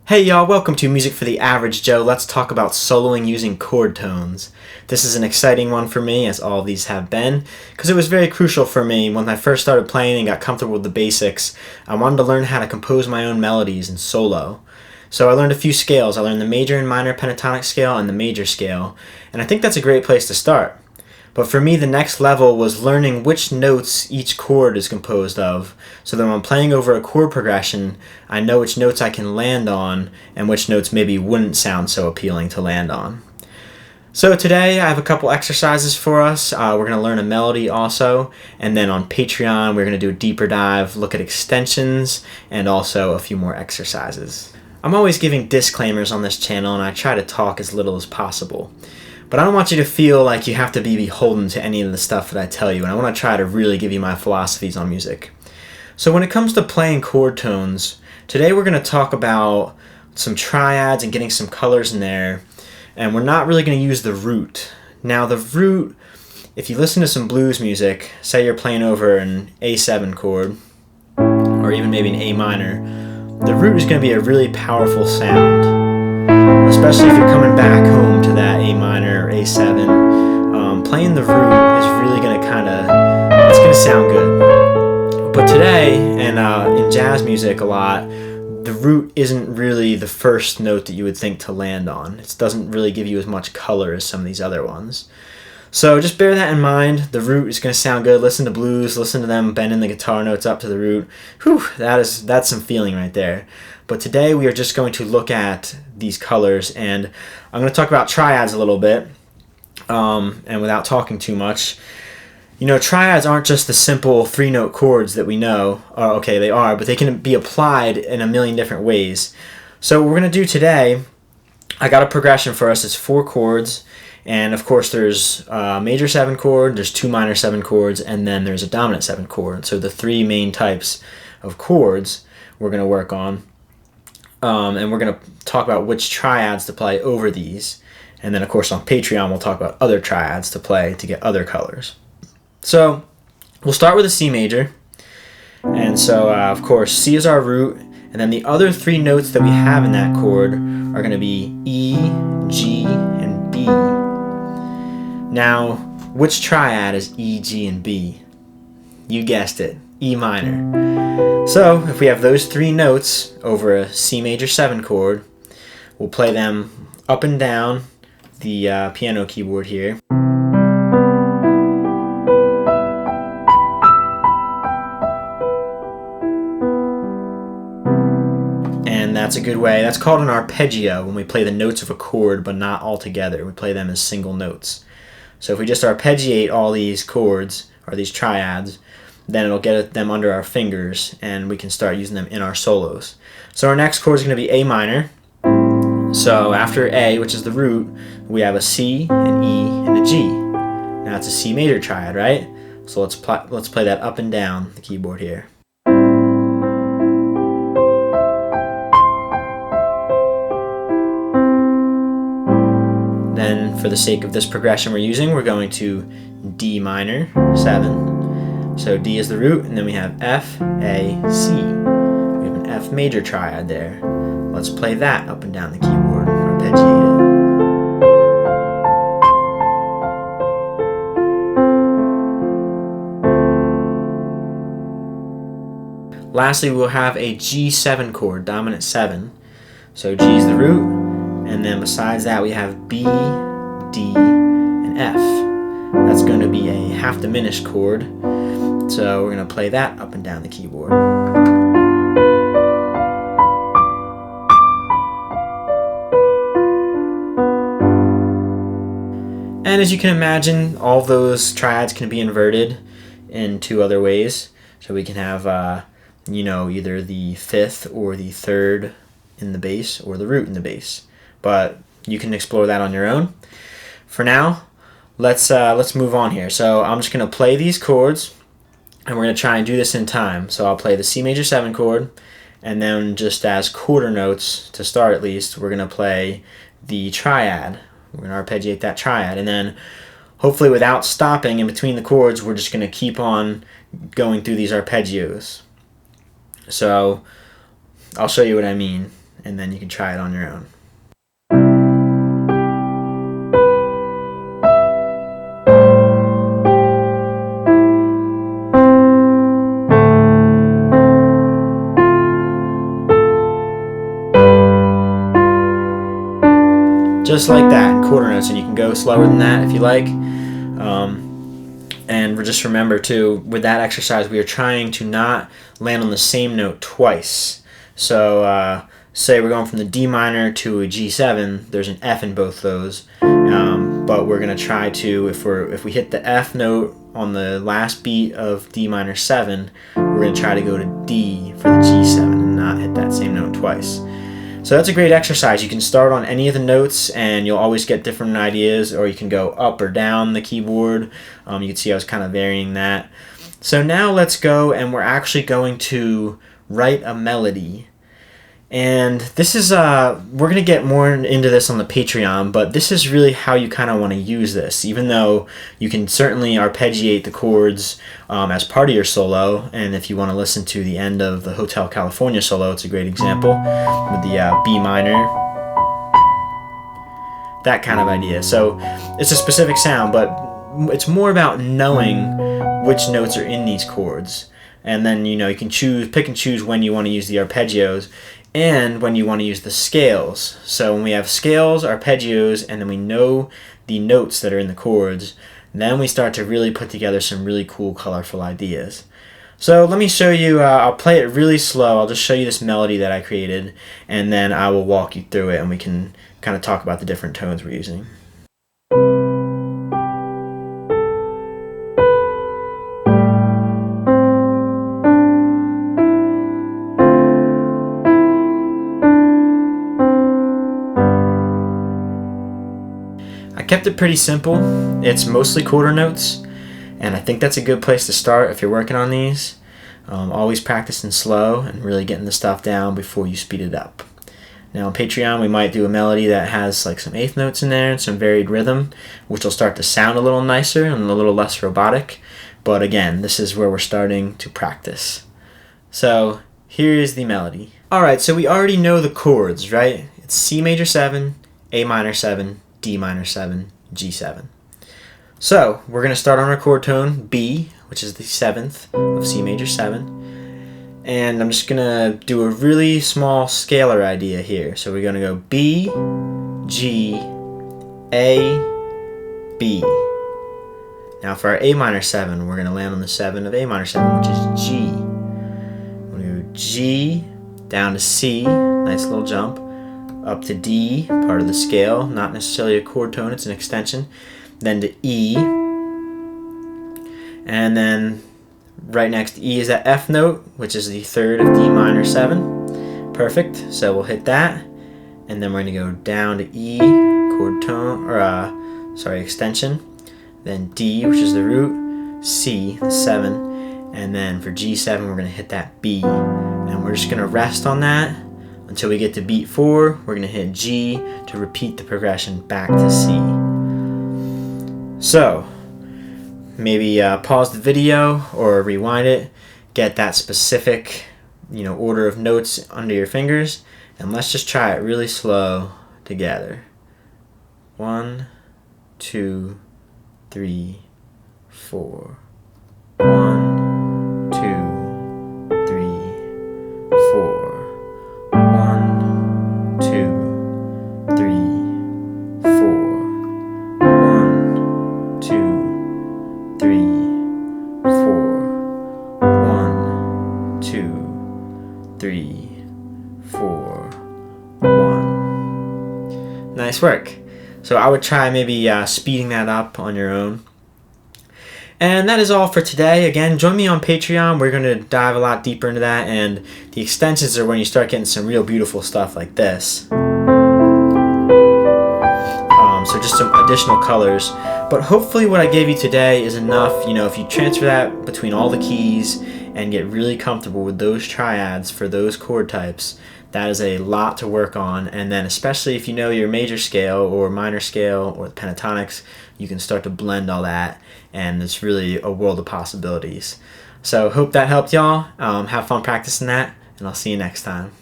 Hey y'all, welcome to Music for the Average Joe. Let's talk about soloing using chord tones. This is an exciting one for me, as all of these have been, because it was very crucial for me when I first started playing and got comfortable with the basics. I wanted to learn how to compose my own melodies in solo. So I learned a few scales. I learned the major and minor pentatonic scale and the major scale, and I think that's a great place to start. But for me, the next level was learning which notes each chord is composed of, so that when I'm playing over a chord progression, I know which notes I can land on and which notes maybe wouldn't sound so appealing to land on. So today I have a couple exercises for us. We're going to learn a melody also, and then on Patreon we're going to do a deeper dive, look at extensions, and also a few more exercises. I'm always giving disclaimers on this channel, and I try to talk as little as possible. But I don't want you to feel like you have to be beholden to any of the stuff that I tell you, and I want to try to really give you my philosophies on music. So when it comes to playing chord tones, today we're going to talk about some triads and getting some colors in there, and we're not really going to use the root. Now the root, if you listen to some blues music, say you're playing over an A7 chord, or even maybe an A minor, the root is going to be a really powerful sound. Especially if you're coming back home to that A minor or A7, playing the root is really going to it's going to sound good. But today, and in jazz music a lot, the root isn't really the first note that you would think to land on. It doesn't really give you as much color as some of these other ones. So just bear that in mind. The root is going to sound good. Listen to blues, listen to them bending the guitar notes up to the root. Whew, that's some feeling right there. But today we are just going to look at these colors, and I'm going to talk about triads a little bit, and without talking too much. You know, triads aren't just the simple three-note chords that we know. Okay, they are, but they can be applied in a million different ways. So what we're going to do today, I got a progression for us. It's 4 chords. And of course there's a major 7 chord, there's 2 minor 7 chords, and then there's a dominant 7 chord. So the 3 main types of chords we're going to work on. And we're going to talk about which triads to play over these. And then of course on Patreon we'll talk about other triads to play to get other colors. So we'll start with a C major. And so of course C is our root. And then the other 3 notes that we have in that chord are going to be E, G, and B. Now, which triad is E, G, and B? You guessed it, E minor. So, if we have those 3 notes over a C major 7 chord, we'll play them up and down the piano keyboard here. And that's a good way. That's called an arpeggio when we play the notes of a chord but not all together. We play them as single notes. So if we just arpeggiate all these chords, or these triads, then it'll get them under our fingers, and we can start using them in our solos. So our next chord is going to be A minor. So after A, which is the root, we have a C, an E, and a G. Now it's a C major triad, right? So let's play that up and down the keyboard here. Then, for the sake of this progression we're using, we're going to D minor 7. So D is the root, and then we have F, A, C. We have an F major triad there. Let's play that up and down the keyboard, arpeggiate it. Lastly, we'll have a G7 chord, dominant 7. So G is the root. And then besides that we have B, D, and F. That's going to be a half diminished chord. So we're going to play that up and down the keyboard. And as you can imagine, all those triads can be inverted in 2 other ways. So we can have, either the 5th or the 3rd in the bass, or the root in the bass. But you can explore that on your own. For now, let's move on here. So I'm just going to play these chords, and we're going to try and do this in time. So I'll play the C major 7 chord, and then just as quarter notes, to start at least, we're going to play the triad. We're going to arpeggiate that triad, and then hopefully without stopping in between the chords, we're just going to keep on going through these arpeggios. So I'll show you what I mean. and then you can try it on your own. Just like that, quarter notes, and you can go slower than that if you like. And just remember too, with that exercise, we are trying to not land on the same note twice. So say we're going from the D minor to a G7, there's an F in both those, but we're going to try to, if we hit the F note on the last beat of D minor 7, we're going to try to go to D for the G7 and not hit that same note twice. So that's a great exercise. You can start on any of the notes and you'll always get different ideas, or you can go up or down the keyboard. You can see I was kind of varying that. So now let's go, and we're actually going to write a melody. And this is, we're going to get more into this on the Patreon, but this is really how you kind of want to use this, even though you can certainly arpeggiate the chords as part of your solo. And if you want to listen to the end of the Hotel California solo, it's a great example with the B minor, that kind of idea. So it's a specific sound, but it's more about knowing which notes are in these chords. And then, you know, you can pick and choose when you want to use the arpeggios and when you want to use the scales. So when we have scales, arpeggios, and then we know the notes that are in the chords, then we start to really put together some really cool, colorful ideas. So let me show you, I'll play it really slow. I'll just show you this melody that I created, and then I will walk you through it, and we can kind of talk about the different tones we're using. Kept it pretty simple. It's mostly quarter notes, and I think that's a good place to start if you're working on these. Always practicing slow and really getting the stuff down before you speed it up. Now on Patreon we might do a melody that has like some eighth notes in there and some varied rhythm, which will start to sound a little nicer and a little less robotic. But again, this is where we're starting to practice. So here is the melody. Alright, so we already know the chords, right? It's C major 7, A minor 7, D minor 7, G7. So we're going to start on our chord tone B, which is the 7th of C major 7. And I'm just going to do a really small scalar idea here. So we're going to go B, G, A, B. Now for our A minor 7, we're going to land on the 7 of A minor 7, which is G. We're going to go G, down to C, nice little jump. Up to D, part of the scale, not necessarily a chord tone, it's an extension. Then to E, and then right next to E is that F note, which is the 3rd of D minor 7. Perfect, so we'll hit that, and then we're going to go down to E, chord tone, or extension, then D, which is the root, C, the 7, and then for G7 we're going to hit that B, and we're just going to rest on that until we get to beat 4. We're going to hit G to repeat the progression back to C. So maybe pause the video or rewind it, get that specific order of notes under your fingers, and let's just try it really slow together. 1, 2, 3, 4. 1, 2, 3, 4. 1, 2, 3, 4. 1, 2, 3, 4. 1, 2, 3, 4. 1. Nice work. So I would try maybe speeding that up on your own. And that is all for today. Again, join me on Patreon. We're going to dive a lot deeper into that, and the extensions are when you start getting some real beautiful stuff like this. So just some additional colors. But hopefully what I gave you today is enough. If you transfer that between all the keys and get really comfortable with those triads for those chord types, that is a lot to work on. And then especially if you know your major scale or minor scale or the pentatonics, you can start to blend all that, and it's really a world of possibilities. So hope that helped y'all. Have fun practicing that, and I'll see you next time.